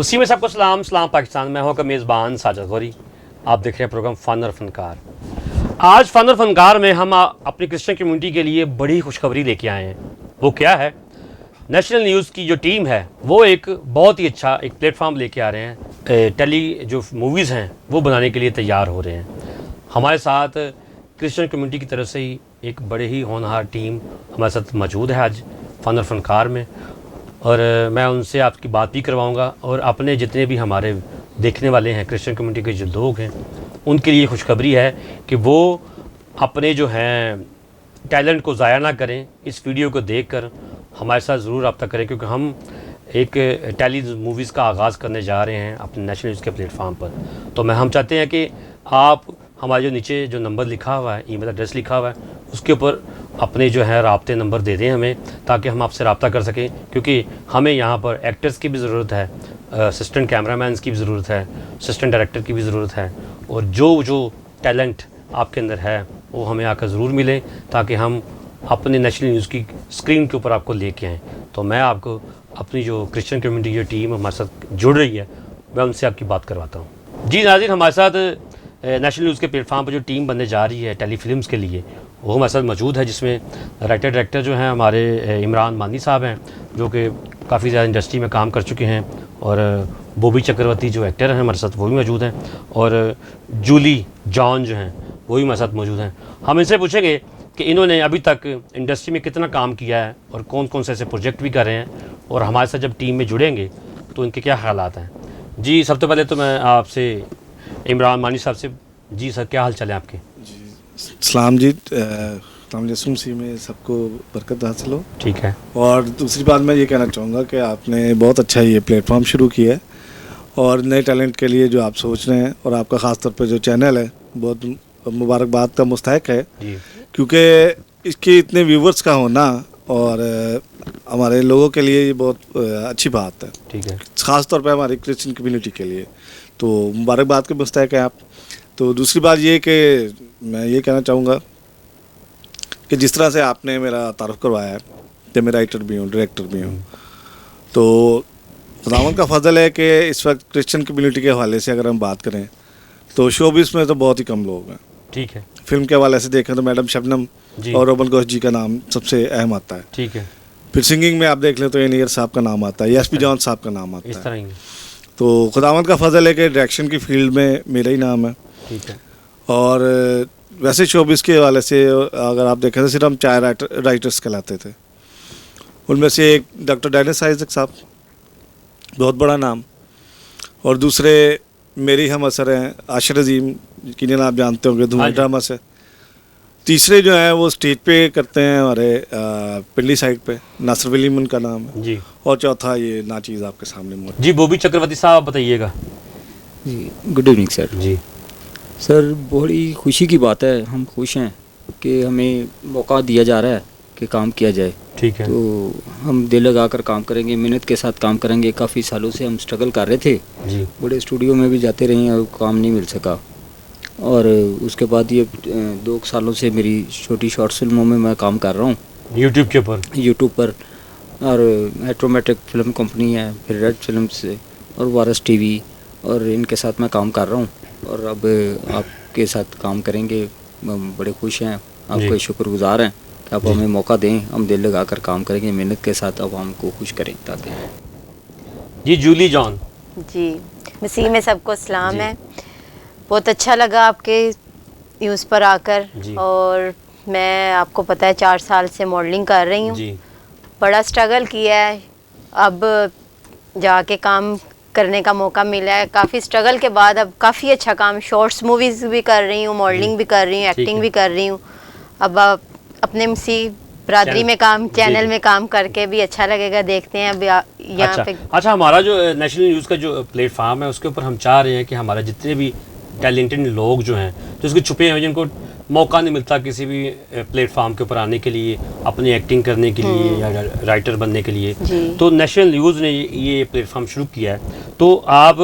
मुस्लिम में सबको सलाम पाकिस्तान। मैं हूं मेज़बान साजिद गौरी। आप देख रहे हैं प्रोग्राम फ़न और फ़नकार। आज फ़न और फ़नकार में हम अपनी क्रिश्चियन कम्युनिटी के लिए बड़ी खुशखबरी लेके आए हैं। वो क्या है? नेशनल न्यूज़ की जो टीम है वो एक बहुत ही अच्छा एक प्लेटफॉर्म लेके आ रहे हैं। टेली जो मूवीज़ हैं वो बनाने के लिए तैयार हो रहे हैं। हमारे साथ क्रिश्चियन कम्युनिटी की तरफ से ही एक बड़े ही होनहार टीम हमारे साथ मौजूद है आज फ़न और फ़नकार में, और मैं उनसे आपकी बात भी करवाऊंगा और अपने जितने भी हमारे देखने वाले हैं क्रिश्चियन कम्युनिटी के जो लोग हैं उनके लिए खुशखबरी है कि वो अपने जो हैं टैलेंट को ज़ाया ना करें। इस वीडियो को देखकर हमारे साथ ज़रूर रब्ता करें, क्योंकि हम एक टेली मूवीज़ का आगाज़ करने जा रहे हैं अपने नेशनल न्यूज़ के प्लेटफॉर्म पर। तो हम चाहते हैं कि आप हमारे जो नीचे जो नंबर लिखा हुआ है, ईमेल एड्रेस लिखा हुआ है, उसके ऊपर अपने जो है राब्ते नंबर दे दें हमें, ताकि हम आपसे रब्ता कर सकें। क्योंकि हमें यहाँ पर एक्टर्स की भी ज़रूरत है, असिस्टेंट कैमरामैन की भी ज़रूरत है, असिस्टेंट डायरेक्टर की भी ज़रूरत है, और जो टैलेंट आपके अंदर है वो हमें आकर ज़रूर मिले, ताकि हम अपने नेशनल न्यूज़ की स्क्रीन के ऊपर आपको लेके आएँ। तो मैं आपको अपनी जो क्रिश्चियन कम्युनिटी जो टीम हमारे साथ जुड़ रही है, मैं उनसे आपकी बात करवाता हूँ। जी नाज़रीन, हमारे साथ नेशनल न्यूज़ के प्लेटफॉर्म पर जो टीम बनने जा रही है टेली फिल्म्स के लिए, वो हमारे साथ मौजूद है, जिसमें राइटर डायरेक्टर जो हैं हमारे इमरान मानी साहब हैं, जो कि काफ़ी ज़्यादा इंडस्ट्री में काम कर चुके हैं, और बॉबी चक्रवर्ती जो एक्टर हैं हमारे साथ वो भी मौजूद हैं, और जूली जॉन जो हैं वो भी हमारे साथ मौजूद हैं। हम इनसे पूछेंगे कि इन्होंने अभी तक इंडस्ट्री में कितना काम किया है और कौन कौन से ऐसे प्रोजेक्ट भी कर रहे हैं, और हमारे साथ जब टीम में जुड़ेंगे तो इनके क्या ख़यालात हैं। जी, सबसे पहले तो मैं आपसे इमरान मानी साहब से, जी सर, क्या हाल चाल है आपके? जी सलाम जी, सी में सबको बरकत हासिल हो। ठीक है। और दूसरी बात मैं ये कहना चाहूँगा कि आपने बहुत अच्छा ये प्लेटफॉर्म शुरू किया है, और नए टैलेंट के लिए जो आप सोच रहे हैं, और आपका ख़ास तौर पे जो चैनल है बहुत मुबारकबाद का मुस्तहक है, क्योंकि इसके इतने व्यूवर्स का होना और हमारे लोगों के लिए ये बहुत अच्छी बात है। ठीक है। ख़ास तौर पे हमारी क्रिश्चियन कम्युनिटी के लिए तो मुबारकबाद के मुस्तहक है आप। तो दूसरी बात ये कि मैं ये कहना चाहूँगा कि जिस तरह से आपने मेरा तारुफ करवाया है कि मैं राइटर भी हूँ, डायरेक्टर भी हूँ, तो खुदावंद का फजल है कि इस वक्त क्रिश्चियन कम्युनिटी के हवाले से अगर हम बात करें तो शोबिस में तो बहुत ही कम लोग हैं। ठीक है। फिल्म के हवाले से देखें तो मैडम शबनम और रोबन घोष जी का नाम सबसे अहम आता है। ठीक है। फिर सिंगिंग में आप देख लें तो एनियर साहब का नाम आता है, एसपी जॉन साहब का नाम आता है। इस तरह ही। तो खुदावंद का फजल है कि डायरेक्शन की फील्ड में मेरा ही नाम है। ठीक है। और वैसे शोबिस के हवाले से अगर आप देखें तो सिर्फ हम 4 राइटर्स कहलाते थे। उनमें से एक डॉक्टर डेनिस आइजक साहब, बहुत बड़ा नाम, और दूसरे मेरी हम असर हैं आशिर अजीम, जिन्हें आप जानते होंगे धुआं ड्रामा से। तीसरे जो हैं वो स्टेज पे करते हैं हमारे पिंडी साइड पे, नासिर वलीम उनका नाम है जी। और चौथा ये नाचीज़ आपके सामने मौजूद। जी, बॉबी चक्रवर्ती साहब बताइएगा। जी, गुड इवनिंग सर। जी सर, बड़ी खुशी की बात है, हम खुश हैं कि हमें मौका दिया जा रहा है कि काम किया जाए। ठीक है। तो हम दिल लगा कर काम करेंगे, मेहनत के साथ काम करेंगे। काफ़ी सालों से हम स्ट्रगल कर रहे थे जी। बड़े स्टूडियो में भी जाते रहे और काम नहीं मिल सका, और उसके बाद ये 2 सालों से मेरी छोटी शॉर्ट फिल्मों में मैं काम कर रहा हूँ यूट्यूब के ऊपर। यूट्यूब पर, और एट्रोमेटिक फिल्म कंपनी है, फिर रेड फिल्म्स और वारस टीवी, और इनके साथ मैं काम कर रहा हूँ। और अब आपके साथ काम करेंगे, हम बड़े खुश हैं, आपके शुक्रगुजार हैं कि आप हमें मौका दें। हम दिल लगा कर काम करेंगे, मेहनत के साथ अब हमको खुश करें ताकि। जी, जूली जॉन। जी, मसीह में सबको सलाम है। बहुत अच्छा लगा आपके न्यूज़ पर आकर, और मैं आपको पता है 4 साल से मॉडलिंग कर रही हूँ। बड़ा स्ट्रगल किया है, अब जाके काम करने का मौका मिला है। काफ़ी स्ट्रगल के बाद अब काफ़ी अच्छा काम, शॉर्ट्स मूवीज़ भी कर रही हूँ, मॉडलिंग भी कर रही हूँ, एक्टिंग भी कर रही हूँ। अब अपने मसीह बरादरी में काम, चैनल में काम करके भी अच्छा लगेगा। देखते हैं अब यहाँ पे। अच्छा, हमारा जो नेशनल न्यूज़ का जो प्लेटफॉर्म है उसके ऊपर हम चाह रहे हैं कि हमारे जितने भी टैलेंटेड लोग जो हैं, जो उसके छुपे हुए, जिनको मौका नहीं मिलता किसी भी प्लेटफॉर्म के ऊपर आने के लिए, अपनी एक्टिंग करने के लिए या राइटर बनने के लिए, तो नेशनल न्यूज़ ने ये प्लेटफॉर्म शुरू किया है। तो आप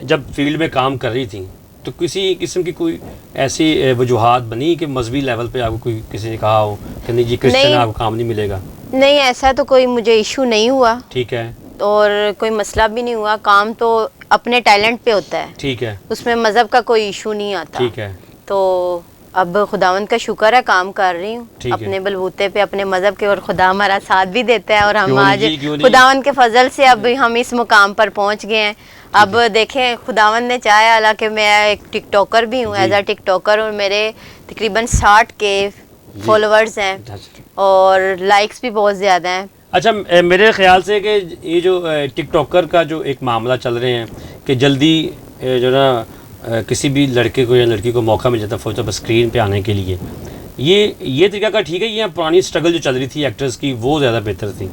जब फील्ड में काम कर रही थी तो किसी किस्म की कोई ऐसी वजूहात बनी कि मजहबी लेवल पे आपको कोई किसी ने कहा हो कि नहीं जी क्रिश्चियन आपको काम नहीं मिलेगा? नहीं, ऐसा तो कोई मुझे इशू नहीं हुआ। ठीक है। और कोई मसला भी नहीं हुआ। काम तो अपने टैलेंट पे होता है, ठीक है, उसमें मज़हब का कोई इशू नहीं आता। ठीक है, तो अब खुदावंद का शुक्र है, काम कर रही हूँ ठीक है। अपने बलबूते पे, अपने मज़हब के, और खुदा हमारा साथ भी देता है, और हम क्यों नहीं आज जी, क्यों नहीं? खुदावंद के फजल से अब हम इस मुकाम पर पहुँच गए हैं। अब देखें, खुदावंद ने चाहा, हालांकि मैं एक टिकटॉकर भी हूँ, जी। एज अ टिकटॉकर, और मेरे तकरीबन 60 के फॉलोअर्स हैं अच्छा। और लाइक्स भी बहुत ज़्यादा हैं। अच्छा, मेरे ख्याल से कि ये जो टिकटॉकर का जो एक मामला चल रहे हैं कि जल्दी जो ना किसी भी लड़के को या लड़की को मौका मिल जाता है फौज पर स्क्रीन पे आने के लिए, ये तरीका का ठीक है, या पुरानी स्ट्रगल जो चल रही थी एक्टर्स की वो ज़्यादा बेहतर थी?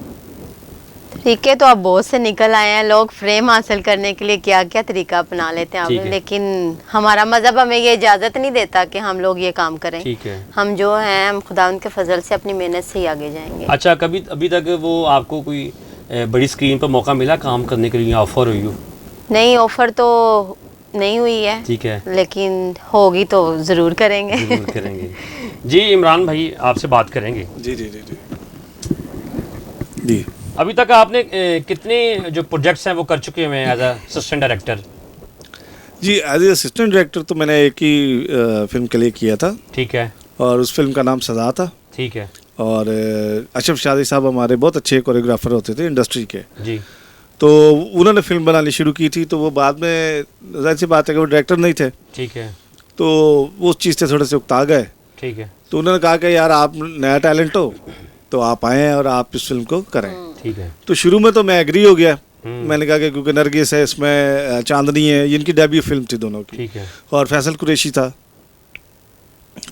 तरीके तो अब बहुत से निकल आए हैं, लोग फ्रेम हासिल करने के लिए क्या क्या तरीका अपना लेते ठीक हैं, है। लेकिन हमारा मज़हब हमें ये इजाज़त नहीं देता कि हम लोग ये काम करें। ठीक है। हम जो हैं, हम खुदावंद के फजल से अपनी मेहनत से ही आगे जाएंगे। अच्छा, कभी अभी तक वो आपको कोई बड़ी स्क्रीन पर मौका मिला काम करने के लिए, ऑफ़र हुई हो? नहीं, ऑफ़र तो नहीं हुई है, ठीक है, लेकिन होगी तो ज़रूर करेंगे। ज़रूर करेंगे। जी इमरान भाई आपसे बात करेंगे। जी जी जी जी जी। अभी तक आपने कितने जो प्रोजेक्ट्स हैं वो कर चुके हुए हैं एज असिस्टेंट डायरेक्टर? जी एज ए असिस्टेंट डायरेक्टर तो मैंने एक ही फिल्म के लिए किया था, ठीक है, और उस फिल्म का नाम सज़ा था। ठीक है और अशरफ शादी साहब हमारे बहुत अच्छे कोरियोग्राफर होते थे इंडस्ट्री के, जी, तो उन्होंने फिल्म बनानी शुरू की थी। तो वो बाद में जाहिर सी बात है कि वो डायरेक्टर नहीं थे, ठीक है, तो वो उस चीज़ से थोड़े से उकता गए। ठीक है, तो उन्होंने कहा कि यार आप नया टैलेंट हो तो आप आएँ और आप इस फिल्म को करें। ठीक है, तो शुरू में तो मैं एग्री हो गया। मैंने कहा कि क्योंकि नरगिस है इसमें, चांदनी है, ये इनकी डेब्यू फिल्म थी दोनों की, ठीक है, और फैसल कुरैशी था,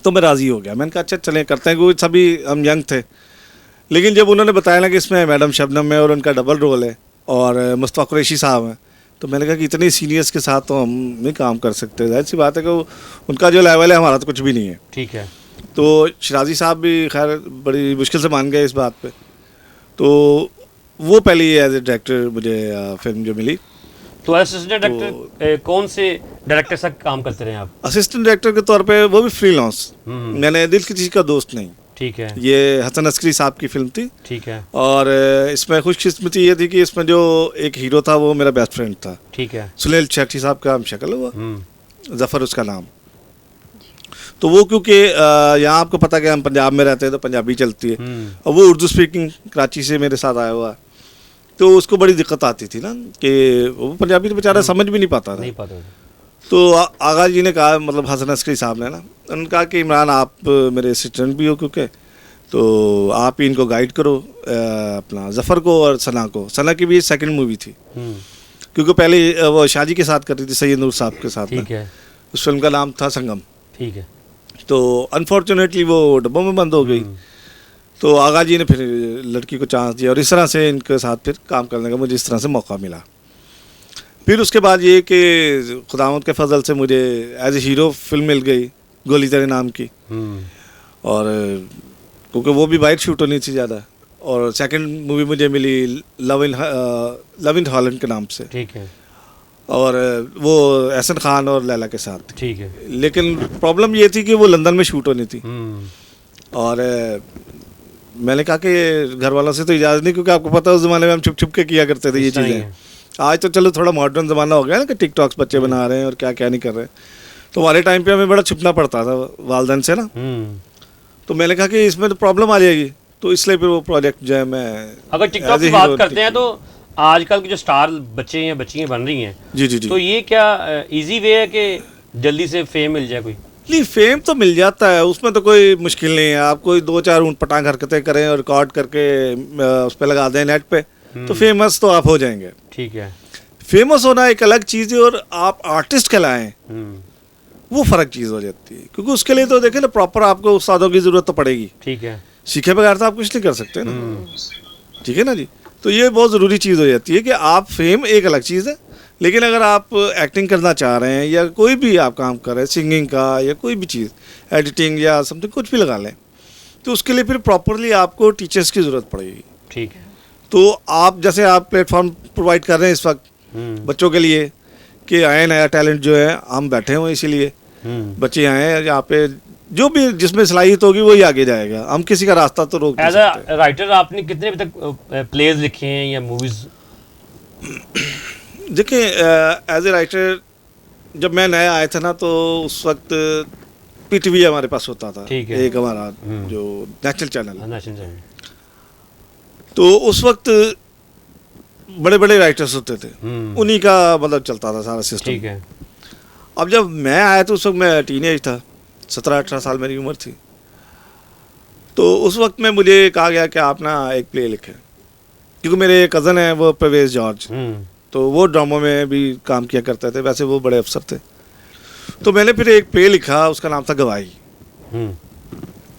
तो मैं राज़ी हो गया। मैंने कहा अच्छा चलें करते हैं, क्योंकि सभी हम यंग थे। लेकिन जब उन्होंने बताया ना कि इसमें मैडम शबनम है और उनका डबल रोल है और मुस्तफ़ा कुरैशी साहब हैं, तो मैंने कहा कि इतने सीनियर्स के साथ तो हम नहीं काम कर सकते। जाहिर सी बात है कि उनका जो लेवल है हमारा तो कुछ भी नहीं है। ठीक है, तो शिराजी साहब भी खैर बड़ी मुश्किल से मान गए इस बात पे। तो वो पहली एज ए डायरेक्टर मुझे फिल्म जो मिली। तो असिस्टेंट डायरेक्टर कौन से डायरेक्टर से काम करते रहे आप? असिस्टेंट डायरेक्टर के तौर पे वो भी फ्रीलांस, मैंने दिल किसी का दोस्त नहीं। ठीक है, ये हसन अस्करी साहब की फिल्म थी, ठीक है, और इसमें खुशकिस्मती ये थी कि इसमें जो एक हीरो था वो मेरा बेस्ट फ्रेंड था, ठीक है, सुनील शेट्टी साहब का हम शक्ल हुआ, जफ़र उसका नाम। तो वो क्योंकि यहाँ आपको पता कि हम पंजाब में रहते हैं तो पंजाबी चलती है, और वो उर्दू स्पीकिंग कराची से मेरे साथ आया हुआ, तो उसको बड़ी दिक्कत आती थी ना कि वो पंजाबी तो बेचारा समझ भी नहीं पाता था। नहीं पता। तो आगा जी ने कहा, मतलब हसन अस्करी साहब ने ना, उन्होंने कहा कि इमरान आप मेरे असिस्टेंट भी हो, क्योंकि तो आप ही इनको गाइड करो, अपना जफ़र को और सना को। सना की भी सेकंड मूवी थी, क्योंकि पहले वो शाजी के साथ कर रही थी सैयद नूर साहब के साथ। ठीक है, उस फिल्म का नाम था संगम। ठीक है, तो अनफॉर्चुनेटली वो डब्बों में बंद हो गई। तो आगा जी ने फिर लड़की को चांस दिया, और इस तरह से इनके साथ फिर काम करने का मुझे इस तरह से मौका मिला। फिर उसके बाद ये कि खुदावंद के फजल से मुझे एज ए हीरो फिल्म मिल गई, गोली तेरे नाम की, और क्योंकि वो भी वाइट शूट होनी थी ज़्यादा। और सेकंड मूवी मुझे मिली लव इन हॉलैंड के नाम से, ठीक है, और वो एहसन खान और लैला के साथ। ठीक है, लेकिन प्रॉब्लम ये थी कि वो लंदन में शूट होनी थी, और मैंने कहा कि घर वालों से तो इजाज़त नहीं, क्योंकि आपको पता है उस ज़माने में हम छुप छुप के किया करते थे ये चीज़ें। आज तो चलो थोड़ा मॉडर्न ज़माना हो गया ना कि टिकटॉक्स बच्चे बना रहे हैं और क्या क्या नहीं कर रहे हैं, तो हमारे टाइम पे हमें बड़ा छुपना पड़ता था वालदैन से ना। तो मैंने कहा कि इसमें तो प्रॉब्लम आ जाएगी, तो इसलिए फिर वो प्रोजेक्ट जो है मैं, अगर टिकटॉक की बात करते हैं तो आजकल के जो स्टार बच्चे हैं बच्चियाँ बन रही हैं, जी जी जी, तो ये क्या इजी वे है कि जल्दी से फेम मिल जाए? कोई नहीं, फेम तो मिल जाता है, उसमें तो कोई मुश्किल नहीं है। आप कोई 2-4 ऊँट पटांग हरकतें करें और रिकॉर्ड करके उस पर लगा दें नेट पे, तो फेमस तो आप हो जाएंगे। ठीक है, फेमस होना एक अलग चीज़ है, और आप आर्टिस्ट कहलाएं वो फ़र्क चीज़ हो जाती है, क्योंकि उसके लिए तो देखें ना प्रॉपर आपको उस्तादों की ज़रूरत तो पड़ेगी। ठीक है, सीखे बगैर तो आप कुछ नहीं कर सकते ना, ठीक है ना जी। तो ये बहुत ज़रूरी चीज़ हो जाती है कि आप फेम एक अलग चीज़ है, लेकिन अगर आप एक्टिंग करना चाह रहे हैं या कोई भी आप काम कर रहे हैं, सिंगिंग का या कोई भी चीज़, एडिटिंग या समथिंग कुछ भी लगा लें, तो उसके लिए फिर प्रॉपरली आपको टीचर्स की ज़रूरत पड़ेगी। ठीक है, तो आप जैसे आप प्लेटफॉर्म प्रोवाइड कर रहे हैं इस वक्त बच्चों के लिए कि आए नया टैलेंट जो है, हम बैठे हुए इसीलिए बच्चे आए यहाँ पे, जो भी जिसमें सलाहियत होगी वही आगे जाएगा, हम किसी का रास्ता तो रोक नहीं सकते। एज अ राइटर आपने कितने अभी तक प्लेज लिखे हैं या मूवीज? देखिए एज ए राइटर जब मैं नया आया था ना, तो उस वक्त पीटीवी हमारे पास होता था, ठीक है। एक हमारा जो नेशनल चैनल, नेशनल चैनल। तो उस वक्त बड़े बड़े राइटर्स होते थे, उन्हीं का मतलब चलता था सारा सिस्टम। ठीक है। अब जब मैं आया तो उस वक्त मैं टीनेज था, 17-18 साल मेरी उम्र थी। तो उस वक्त में मुझे कहा गया कि आप ना एक प्ले लिखें, क्योंकि मेरे कज़न हैं वो परवेज जॉर्ज, तो वो ड्रामों में भी काम किया करते थे, वैसे वो बड़े अफसर थे। तो मैंने फिर एक प्ले लिखा, उसका नाम था गवाही।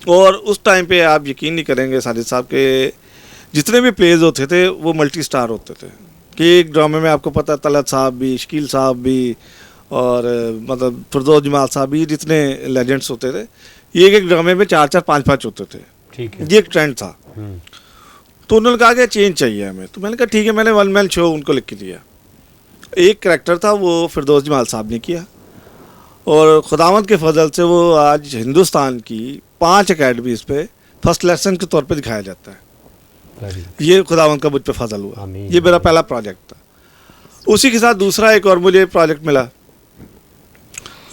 और उस टाइम पे आप यकीन नहीं करेंगे साजिद साहब के जितने भी प्लेज होते थे वो मल्टी स्टार होते थे, कि एक ड्रामे में आपको पता तलत साहब भी, शकील साहब भी, और मतलब फिरदौस जमाल साहब भी, जितने लेजेंड्स होते थे, ये एक ड्रामे में 4-4, 5-5 होते थे। ठीक है। ये एक ट्रेंड था। तो उन्होंने कहा कि चेंज चाहिए हमें, तो मैंने कहा ठीक है, मैंने वन मैन शो उनको लिख के दिया। एक करैक्टर था वो फिरदौस जमाल साहब ने किया, और खुदावंद के फजल से वो आज हिंदुस्तान की 5 अकेडमीज़ पे फर्स्ट लेसन के तौर पे दिखाया जाता है। ये खुदावंद का मुझ पे फजल हुआ। ये मेरा पहला प्रोजेक्ट था। उसी के साथ दूसरा एक और मुझे प्रोजेक्ट मिला।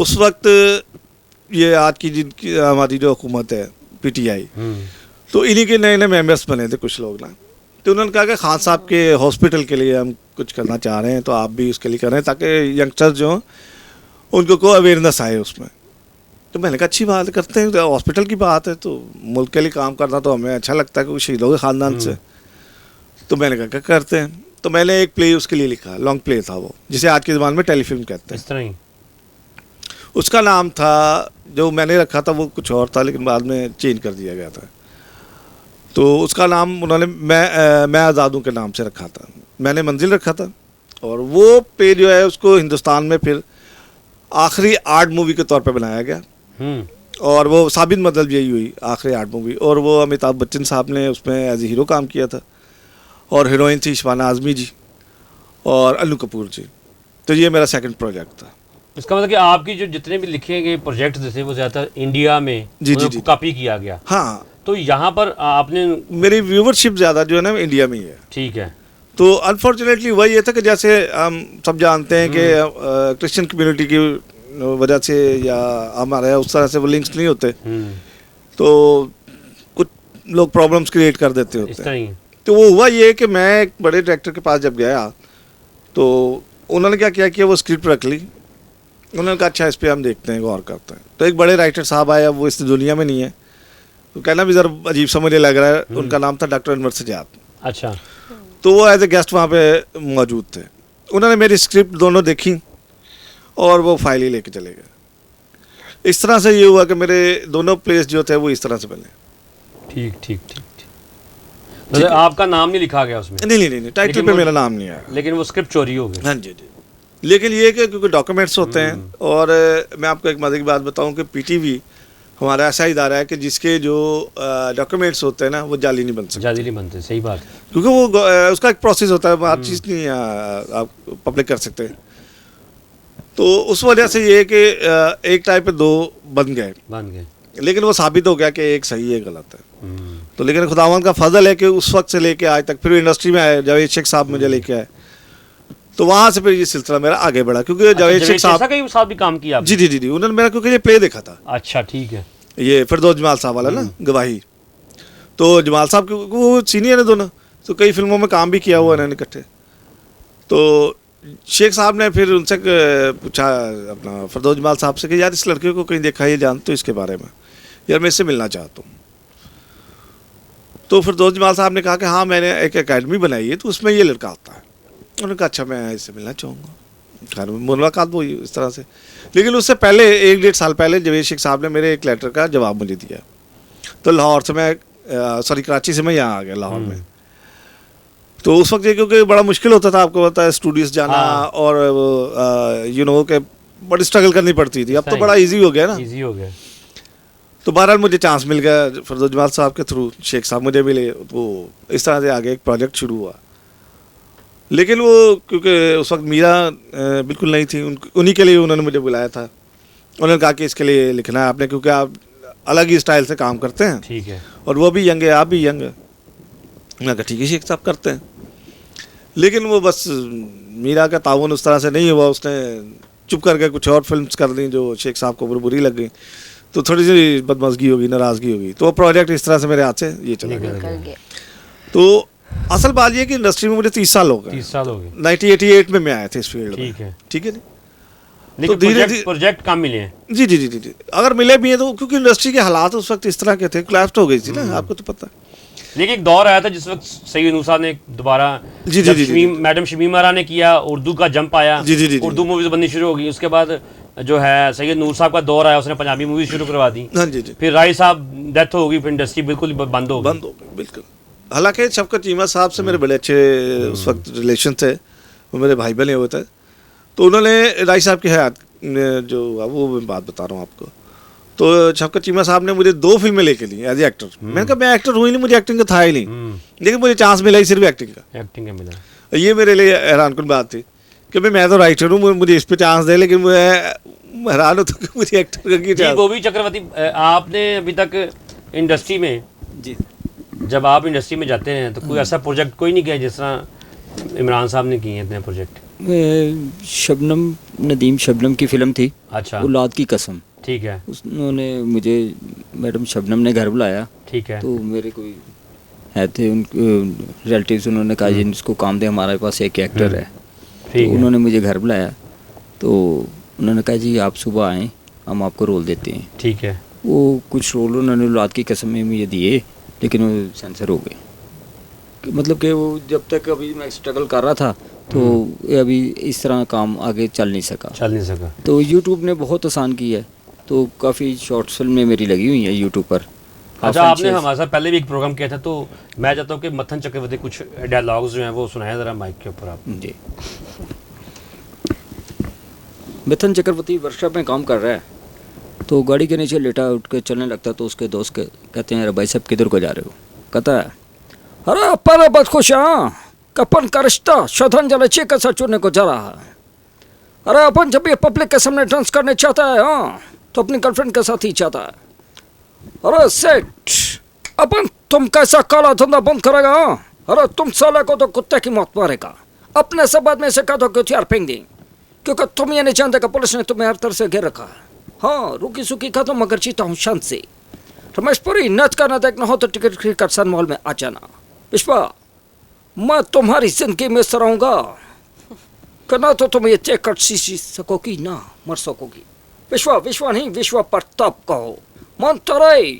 उस वक्त ये आज की जिनकी हमारी जो हुकूमत है पीटीआई, तो इन्हीं के नए नए मेंबर्स बने थे कुछ लोग ना। तो उन्होंने कहा कि खान साहब के हॉस्पिटल के लिए हम कुछ करना चाह रहे हैं, तो आप भी उसके लिए कर रहे हैं ताकि यंगस्टर्स जो उनको को अवेयरनेस आए उसमें। तो मैंने कहा अच्छी बात करते हैं, तो हॉस्पिटल की बात है तो मुल्क के लिए काम करना तो हमें अच्छा लगता है, क्योंकि शहीदों के ख़ानदान से। तो मैंने कहा क्या करते हैं, तो मैंने एक प्ले उसके लिए लिखा, लॉन्ग प्ले था वो, जिसे आज के ज़माने में टेलीफिल्म कहते हैं। इस तरह ही उसका नाम था, जो मैंने रखा था वो कुछ और था, लेकिन बाद में चेंज कर दिया गया था। तो उसका नाम उन्होंने मैं आज़ादों के नाम से रखा था, मैंने मंजिल रखा था। और वो प्ले जो है उसको हिंदुस्तान में फिर आखिरी आर्ट मूवी के तौर पे बनाया गया, और वो साबित मतलब यही हुई आखिरी आर्ट मूवी। और वो अमिताभ बच्चन साहब ने उसमें एज ए हीरो काम किया था, और हीरोइन थी शबाना आज़मी जी और अनु कपूर जी। तो ये मेरा सेकंड प्रोजेक्ट था। इसका मतलब कि आपकी जो जितने भी लिखे गए प्रोजेक्ट थे वो ज़्यादातर इंडिया में जी कॉपी किया गया। हाँ, तो यहाँ पर आपने, मेरी व्यूवरशिप ज़्यादा जो है ना इंडिया में ही है। ठीक है। तो अनफॉर्चुनेटली वही ये था कि जैसे हम सब जानते हैं कि क्रिश्चियन कम्युनिटी की वजह से या हमारे उस तरह से वो लिंक्स नहीं होते, तो कुछ लोग प्रॉब्लम्स क्रिएट कर देते होते हैं। तो वो हुआ ये कि मैं एक बड़े डायरेक्टर के पास जब गया, तो उन्होंने क्या किया कि वो स्क्रिप्ट रख ली। उन्होंने कहा अच्छा इस पर हम देखते हैं, गौर करते हैं। तो एक बड़े राइटर साहब आए, अब वो इस दुनिया में नहीं है, तो कहना भी ज़रा अजीब सा मुझे लग रहा है। उनका नाम था डॉक्टर अनवर सजाद। अच्छा। तो वो एज ए गेस्ट वहाँ पे मौजूद थे। उन्होंने मेरी स्क्रिप्ट दोनों देखी और वो फाइल ही लेके चले गए। इस तरह से ये हुआ कि मेरे दोनों प्लेस जो थे वो इस तरह से बने। ठीक ठीक ठीक ठीक। मतलब आपका नाम नहीं लिखा गया उसमें? नहीं, टाइटल पे मेरा नाम नहीं आया, लेकिन वो स्क्रिप्ट चोरी हो गई। हाँ जी। लेकिन ये कि क्योंकि डॉक्यूमेंट्स होते हैं, और मैं आपको एक मजे की बात बताऊं कि पीटीवी हमारा ऐसा इदारा है कि जिसके जो डॉक्यूमेंट्स होते हैं ना वो जाली नहीं बन सकते। जाली नहीं बनते, सही बात है। क्योंकि वो उसका एक प्रोसेस होता है, हर चीज़ नहीं आप पब्लिक कर सकते। तो उस वजह से ये कि एक टाइप पे 2 बन गए, लेकिन वो साबित हो गया कि एक सही है गलत है। तो लेकिन खुदावंद का फजल है कि उस वक्त से लेके आज तक फिर इंडस्ट्री में आए, जावेद शेख साहब मुझे लेके आए, तो वहाँ से फिर ये सिलसिला मेरा आगे बढ़ा। क्योंकि जावेद शेख साहब भी काम किया। जी, उन्होंने मेरा क्योंकि ये प्ले देखा था। अच्छा, ठीक है। ये फिरदौस जमाल साहब वाला ना गवाही, तो जमाल साहब वो सीनियर है दोनों, तो कई फिल्मों में काम भी किया हुआ इन्होंने इकट्ठे। तो शेख साहब ने फिर उनसे पूछा अपना फिरदौस जमाल साहब से कि यार इस लड़के को कहीं देखा, ये जानते हो इसके बारे में, यार मैं इससे मिलना चाहता हूँ। तो फिरदौस जमाल साहब ने कहा कि हाँ मैंने एक एकेडमी बनाई है, तो उसमें ये लड़का आता है। उन्होंने कहा अच्छा मैं इससे मिलना चाहूँगा। मुलाकात हुई इस तरह से। लेकिन उससे पहले 1-1.5 साल पहले जावेद शेख साहब ने मेरे एक लेटर का जवाब मुझे दिया। तो लाहौर से मैं कराची से मैं यहाँ आ गया लाहौर में। तो उस वक्त ये क्योंकि बड़ा मुश्किल होता था, आपको पता है, स्टूडियोज जाना, और यू नो के बड़ी स्ट्रगल करनी पड़ती थी। अब तो बड़ा इजी हो गया ना, इजी हो गया। तो बहरहाल मुझे चांस मिल गया फिरदौस जमाल साहब के थ्रू, शेख साहब मुझे मिले, तो इस तरह से आगे एक प्रोजेक्ट शुरू हुआ। लेकिन वो क्योंकि उस वक्त मीरा बिल्कुल नहीं थी, उन्हीं के लिए उन्होंने मुझे बुलाया था। उन्होंने कहा कि इसके लिए लिखना है आपने, क्योंकि आप अलग ही स्टाइल से काम करते हैं, ठीक है, और वो भी यंग है, आप भी यंग है। मैंने कहा ठीक है शेख साहब करते हैं। लेकिन वो बस मीरा का ताउन उस तरह से नहीं हुआ, उसने चुप करके कुछ और फिल्म्स कर दी जो शेख साहब को बुरी लग गई, तो थोड़ी सी बदमज़गी होगी, नाराज़गी होगी, तो वो प्रोजेक्ट इस तरह से मेरे हाथ से ये चला गया। निकल गया। तो असल बात ये कि इंडस्ट्री में मुझे 30 साल हो गए। 30 साल हो गए। 1988 में मैं आया था इस फील्ड में। ठीक है। ठीक है जी। लेकिन धीरे प्रोजेक्ट कम मिले हैं। जी जी जी जी जी, अगर मिले भी हैं तो क्योंकि इंडस्ट्री के हालात उस वक्त इस तरह के थे, क्लैप्स हो गई थी ना, आपको तो पता है। लेकिन एक दौर आया था जिस वक्त सैयद नूर साहब ने दोबारा जी, जी, जी, जी, मैडम शमीम आरा ने किया, उर्दू का जंप आया, जी, जी, जी, जी। उर्दू मूवीज बननी शुरू हो गई। उसके बाद जो है सैयद नूर साहब का दौर आया, उसने पंजाबी मूवीज शुरू करवा दी। हाँ जी जी। फिर राय साहब डेथ हो गई, फिर इंडस्ट्री बिल्कुल ही बंद हो बंद हो गई बिल्कुल। हालांकि शफकत चीमा साहब से मेरे बड़े अच्छे उस वक्त रिलेशन थे, वो मेरे भाई बने हुए थे, तो उन्होंने राय साहब की हयात जो वो मैं बात बता रहा हूँ आपको, तो शफकत चीमा साहब ने मुझे 2 फिल्में लेके ली एज ए एक्टर। मैंने कहा मैं एक्टर हुई नहीं, मुझे एक्टिंग का था ही नहीं, लेकिन मुझे चांस मिला ही सिर्फ एक्टिंग का। एक्टिंग का मिला। ये मेरे लिए हैरानकुन बात थी कि मैं तो राइटर हूँ, मुझे इस पे चांस दे, लेकिन मैं हैरान होता हूँ कि मुझे एक्टर की जी चांस। गोभी चक्रवर्ती, आपने अभी तक इंडस्ट्री में, जी जब आप इंडस्ट्री में जाते हैं तो कोई ऐसा प्रोजेक्ट कोई नहीं किया जिस तरह इमरान साहब ने किए इतने प्रोजेक्ट? शबनम नदीम शबनम की फ़िल्म थी, अच्छा, औलाद की कसम। ठीक है। उन्होंने मुझे, मैडम शबनम ने घर बुलाया, ठीक है। तो मेरे कोई है थे उन रिलेटिव्स, उन्होंने कहा जी इसको काम दे, हमारे पास एक एक्टर है। तो ठीक है। उन्होंने मुझे घर बुलाया, तो उन्होंने कहा जी आप सुबह आएँ, हम आपको रोल देते हैं। ठीक है। वो कुछ रोल उन्होंने औलाद की कसम में मुझे दिए, लेकिन वो सेंसर हो गए। मतलब कि वो जब तक अभी मैं स्ट्रगल कर रहा था, तो ये अभी इस तरह काम आगे चल नहीं सका। तो यूट्यूब ने बहुत आसान की है, तो काफ़ी शॉर्ट फिल्में मेरी लगी हुई हैं यूट्यूब पर। अच्छा, आपने हमारे साथ पहले भी एक प्रोग्राम किया था, तो मैं चाहता हूँ कि मथन चक्रवर्ती कुछ डायलॉग्स जो हैं वो सुनाएं ज़रा माइक के ऊपर आप। जी, मिथुन चक्रवर्ती वर्कशॉप में काम कर रहा है, तो गाड़ी के नीचे लेटा उठ के चलने लगता, तो उसके दोस्त कहते हैं अरे भाई साहब किधर को जा रहे हो? कहता है अरे पर बहुत खुश हाँ, कपन का रिश्ता श्रद्धांजलि कैसा चुनने को जा रहा है। अरे अपन जब ये पब्लिक के सामने डांस करने चाहता है हाँ, तो अपनी गर्लफ्रेंड के साथ ही चाहता है। अरे सेठ, अपन तुम कैसा काला धंधा बंद करेगा हाँ? अरे तुम साले को तो कुत्ते की मौत मारेगा। अपने सब आदमी से कह दो कि हथियार फेंक दें, क्योंकि तुम ये नहीं जानते कि पुलिस ने तुम्हें हर तरह से घेर रखा है। हाँ, रुकी सुखी खत्म, मगर जीता हूँ शांत से। रमेशपुरी नाच करना देखना हो तो टिकट खरीद कर सन मॉल में आ जाना। विश्वा, मैं तुम्हारी जिंदगी में सराऊंगा, करना तो तुम ये चेक कर सी सकोगी ना मर सकोगी। विश्वा नहीं, विश्वा प्रताप कहो, मन तराई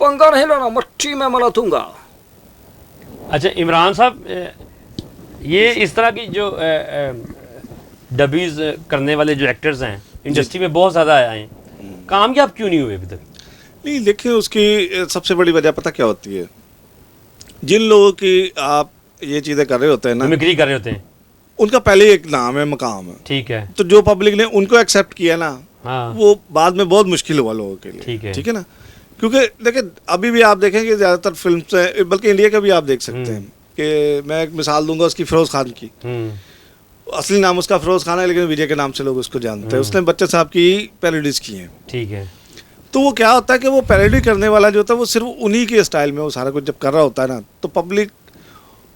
पंगा नहीं लेना, मट्टी में मला दूंगा। अच्छा इमरान साहब, ये इस तरह की जो डबीज करने वाले जो एक्टर्स हैं इंडस्ट्री में बहुत ज़्यादा आए हैं, कामयाब क्यों नहीं हुए अभी तक? नहीं, देखिए उसकी सबसे बड़ी वजह पता क्या होती है, जिन लोगों की आप ये चीज़ें कर रहे होते हैं ना, मिमिक्री कर रहे होते हैं, उनका पहले एक नाम है, मकाम है। ठीक है। तो जो पब्लिक ने उनको एक्सेप्ट किया ना, हाँ, वो बाद में बहुत मुश्किल हुआ लोगों के लिए। ठीक है ना, क्योंकि देखिए अभी भी आप देखेंगे ज़्यादातर फिल्म से, बल्कि इंडिया का भी आप देख सकते हैं कि मैं एक मिसाल दूंगा उसकी, फिरोज़ खान की। असली नाम उसका फिरोज़ खान है, लेकिन विजय के नाम से लोग उसको जानते हैं। उसने बच्चे साहब की पैरोडीज की हैं। ठीक है। तो वो क्या होता है कि वो पैरोडी करने वाला जो होता है वो सिर्फ उन्हीं के स्टाइल में वो सारा कुछ जब कर रहा होता है ना, तो पब्लिक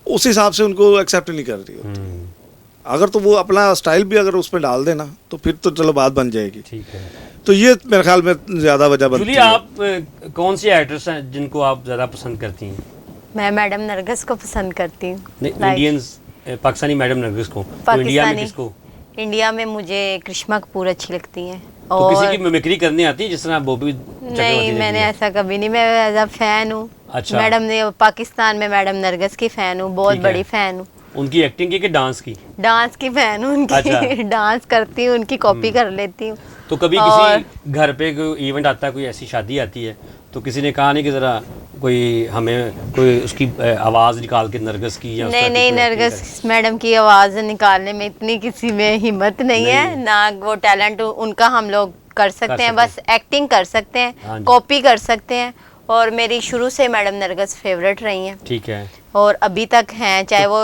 उस हिसाब से उनको एक्सेप्ट नहीं कर रही होती। अगर तो वो अपना स्टाइल भी अगर उसमें डाल देना तो फिर तो चलो बात बन जाएगी। ठीक है। तो ये मेरे ख्याल में ज़्यादा वजह बनती है। आप कौन सी एक्ट्रेस हैं जिनको आप ज़्यादा पसंद करती हैं? मैं मैडम नरगिस को पसंद करती हूँ। इंडियंस, पाकिस्तानी मैडम नरगिस को। तो इंडिया में किसको? इंडिया में मुझे करिश्मा कपूर अच्छी लगती हैं। तो किसी की मिमिक्री करनी आती है जिस तरह बॉबी चक्रवर्ती? नहीं, मैंने ऐसा कभी नहीं, मैं एज अ फैन हूँ। अच्छा। मैडम ने पाकिस्तान में मैडम नरगिस की फैन हूँ, बहुत बड़ी फैन हूँ। उनकी एक्टिंग की कि डांस की? डांस की फैन हूँ उनकी। अच्छा। डांस करती हूँ, उनकी कॉपी कर लेती हूँ। तो कभी किसी घर पे कोई इवेंट आता है, कोई ऐसी शादी आती है, तो किसी ने कहा नहीं कि ज़रा कोई हमें कोई उसकी आवाज़ निकाल के नरगिस की या नहीं, नरगिस मैडम की आवाज़ निकालने में इतनी किसी में हिम्मत नहीं है ना, वो टैलेंट उनका हम लोग कर सकते हैं, बस एक्टिंग कर सकते हैं, कॉपी कर सकते हैं। और मेरी शुरू से मैडम नरगिस फेवरेट रही हैं। ठीक है। और अभी तक हैं, चाहे वो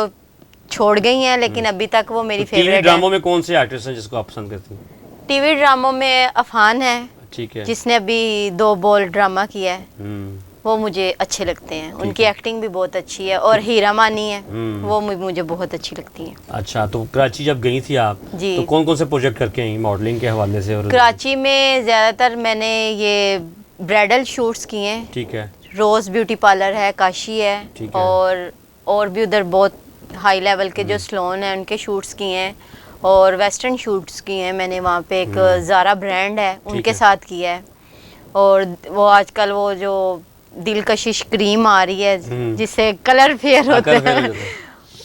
छोड़ गई हैं, लेकिन अभी तक वो मेरी फेवरेट है। टीवी ड्रामों में कौन से एक्ट्रेस हैं जिसको आप पसंद करती हैं? टीवी ड्रामों में अफान है, ठीक है, जिसने अभी 2 बॉल ड्रामा किया है, वो मुझे अच्छे लगते हैं। उनकी एक्टिंग भी बहुत अच्छी है और हीरा मानी है वो मुझे बहुत अच्छी लगती है। अच्छा, तो कराची जब गई थी आप जी। तो कौन कौन से प्रोजेक्ट करके आई मॉडलिंग के हवाले से? और कराची में ज़्यादातर मैंने ये ब्राइडल शूट्स किए हैं। ठीक है। रोज़ ब्यूटी पार्लर है, काशी है, ठीक है। और भी उधर बहुत हाई लेवल के जो सलोन हैं उनके शूट्स किए हैं और वेस्टर्न शूट्स किए हैं मैंने। वहाँ पे एक ज़ारा ब्रांड है उनके साथ किया है। और वो आजकल वो जो दिलकशिश क्रीम आ रही है जिससे कलर फेयर होते हैं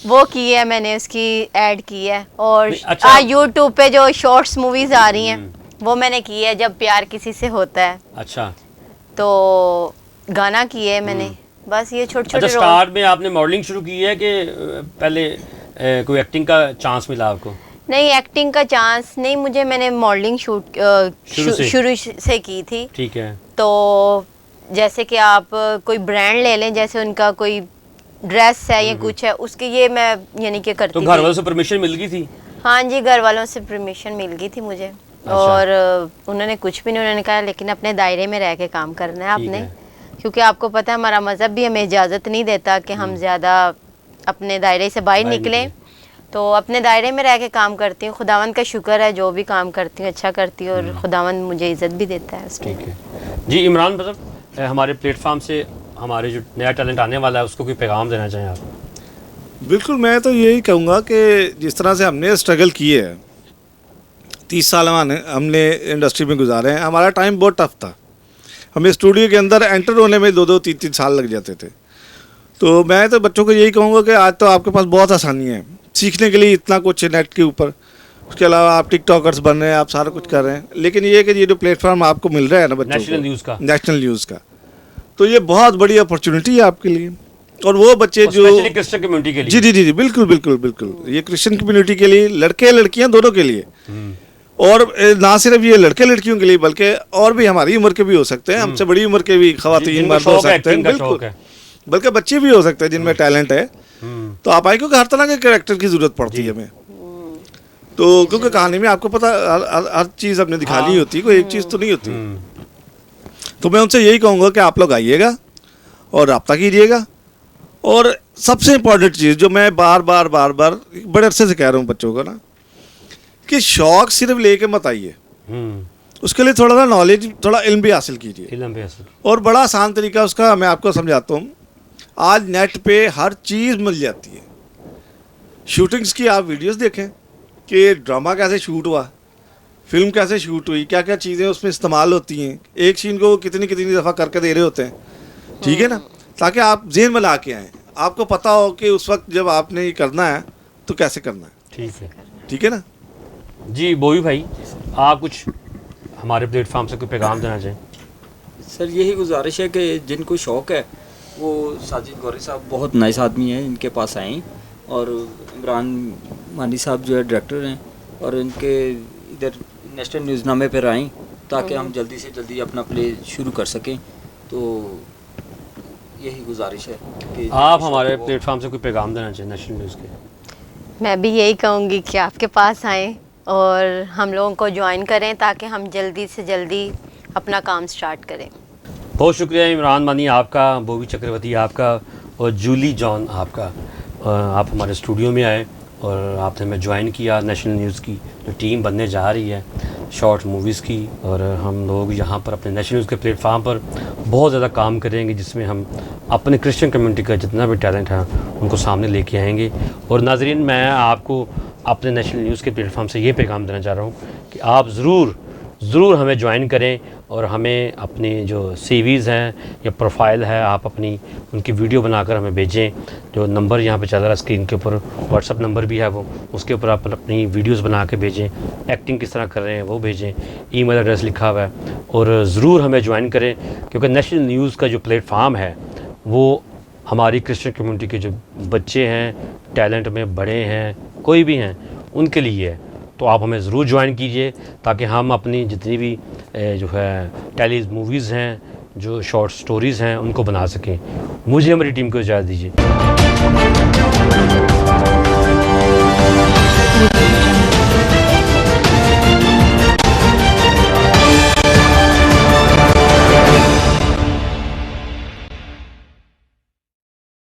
वो की है मैंने, उसकी ऐड की है। और अच्छा। यूट्यूब पे जो शॉर्ट्स मूवीज आ रही हैं वो मैंने की है, जब प्यार किसी से होता है। अच्छा, तो गाना किए है मैंने। बस ये छोटे अच्छा, छोटे स्टार्ट में आपने मॉडलिंग शुरू की है कि पहले कोई एक्टिंग का चांस मिला आपको? नहीं, एक्टिंग का चांस नहीं मुझे, मैंने मॉडलिंग शुरू से की थी। ठीक है। तो जैसे कि आप कोई ब्रांड ले लें, जैसे उनका कोई ड्रेस है या कुछ है, उसके ये मैं यानी कि करती तो घर वालों से परमिशन मिल गई थी? हाँ जी, घर वालों से परमिशन मिल गई थी मुझे। और उन्होंने कुछ भी नहीं, उन्होंने कहा लेकिन अपने दायरे में रह के काम करना है आपने, क्योंकि आपको पता है हमारा मज़हब भी हमें इजाज़त नहीं देता कि हम ज़्यादा अपने दायरे से बाहर निकलें। तो अपने दायरे में रह के काम करती हूँ। खुदावंद का शुक्र है, जो भी काम करती हूँ अच्छा करती हूँ और खुदावंद मुझे इज़्ज़त भी देता है उसमें। ठीक है जी। इमरान मतलब हमारे प्लेटफार्म से हमारे जो नया टैलेंट आने वाला है उसको कोई पैगाम देना चाहें आप? बिल्कुल, मैं तो यही कहूँगा कि जिस तरह से हमने स्ट्रगल किए है, 30 साल हमने इंडस्ट्री में गुजारे हैं। हमारा टाइम बहुत टफ था, हमें स्टूडियो के अंदर एंटर होने में 2-2, 3-3 साल लग जाते थे। तो मैं तो बच्चों को यही कहूँगा कि आज तो आपके पास बहुत आसानी है सीखने के लिए, इतना कुछ है नेट के ऊपर। उसके अलावा आप टिकटॉकर्स बन रहे हैं, आप सारा कुछ कर रहे हैं। लेकिन ये कि ये जो प्लेटफॉर्म आपको मिल रहा है ना बच्चों को, नेशनल न्यूज़ का, तो ये बहुत बड़ी अपॉर्चुनिटी है आपके लिए। और वो बच्चे जो क्रिश्चियन कम्युनिटी के लिए, जी जी जी जी बिल्कुल बिल्कुल बिल्कुल, ये क्रिश्चियन कम्युनिटी के लिए, लड़के लड़कियां दोनों के लिए, और ना सिर्फ ये लड़के लड़कियों के लिए बल्कि और भी हमारी उम्र के भी हो सकते हैं, हमसे बड़ी उम्र के भी खवातीन मर्द हो सकते हैं, बिल्कुल, बल्कि बच्चे भी हो सकते हैं जिनमें टैलेंट है। तो आप आए, क्योंकि हर तरह के कैरेक्टर की जरूरत पड़ती है हमें। तो क्योंकि कहानी में आपको पता हर चीज़ आपने दिखानी होती है, कोई एक चीज़ तो नहीं होती। तो मैं उनसे यही कहूँगा कि आप लोग आइएगा और रब्ता कीजिएगा। और सबसे इम्पोर्टेंट चीज़ जो मैं बार बार बड़े अरसे से कह रहा हूँ बच्चों को ना, कि शौक सिर्फ लेके मत आइए, उसके लिए थोड़ा सा नॉलेज, थोड़ा इल्म भी हासिल कीजिए। और बड़ा आसान तरीका उसका मैं आपको समझाता हूँ। आज नेट पे हर चीज़ मिल जाती है। शूटिंग्स की आप वीडियोस देखें कि ड्रामा कैसे शूट हुआ, फिल्म कैसे शूट हुई, क्या क्या चीज़ें उसमें इस्तेमाल होती हैं, एक सीन को कितनी कितनी दफ़ा करके दे रहे होते हैं, ठीक है ना, ताकि आप जेहन में ला के आएँ, आपको पता हो कि उस वक्त जब आपने ये करना है तो कैसे करना है। ठीक है ना जी। बोवी भाई, आप कुछ हमारे प्लेटफॉर्म से कोई पैगाम देना चाहें? सर यही गुजारिश है कि जिनको शौक़ है वो साजिद गौरी साहब बहुत नाइस आदमी हैं, इनके पास आएँ। और इमरान मानी साहब जो है डायरेक्टर हैं, और इनके इधर नेशनल न्यूज़नामे पर आएँ ताकि हम जल्दी से जल्दी अपना प्ले शुरू कर सकें। तो यही गुजारिश है कि आप हमारे प्लेटफॉर्म से कोई पैगाम देना चाहिए नेशनल न्यूज़ के? मैं भी यही कहूँगी कि आपके पास आएँ और हम लोगों को ज्वाइन करें ताकि हम जल्दी से जल्दी अपना काम स्टार्ट करें। बहुत शुक्रिया इमरान मानी आपका, बोवी चक्रवर्ती आपका, और जूली जॉन आपका। आप हमारे स्टूडियो में आए और आपने हमें ज्वाइन किया नेशनल न्यूज़ की जो टीम बनने जा रही है शॉर्ट मूवीज़ की। और हम लोग यहाँ पर अपने नेशनल न्यूज़ के प्लेटफार्म पर बहुत ज़्यादा काम करेंगे, जिसमें हम अपने क्रिश्चियन कम्युनिटी का जितना भी टैलेंट है उनको सामने लेके आएंगे। और नाजरीन, मैं आपको अपने नेशनल न्यूज़ के प्लेटफार्म से ये पैगाम देना चाह रहा हूँ कि आप ज़रूर हमें ज्वाइन करें और हमें अपनी जो सीवीज़ हैं या प्रोफाइल है, आप अपनी उनकी वीडियो बनाकर हमें भेजें। जो नंबर यहाँ पे चल रहा है स्क्रीन के ऊपर, व्हाट्सअप नंबर भी है वो, उसके ऊपर आप अपनी वीडियोस बना के भेजें, एक्टिंग किस तरह कर रहे हैं वो भेजें, ईमेल एड्रेस लिखा हुआ है। और ज़रूर हमें ज्वाइन करें, क्योंकि नेशनल न्यूज़ का जो प्लेटफार्म है वो हमारी क्रिश्चियन कम्युनिटी के जो बच्चे हैं, टैलेंट में बड़े हैं, कोई भी हैं, उनके लिए है। तो आप हमें ज़रूर ज्वाइन कीजिए ताकि हम अपनी जितनी भी जो है टेली मूवीज़ हैं, जो शॉर्ट स्टोरीज़ हैं, उनको बना सकें। मुझे हमारी टीम को इजाज़त दीजिए।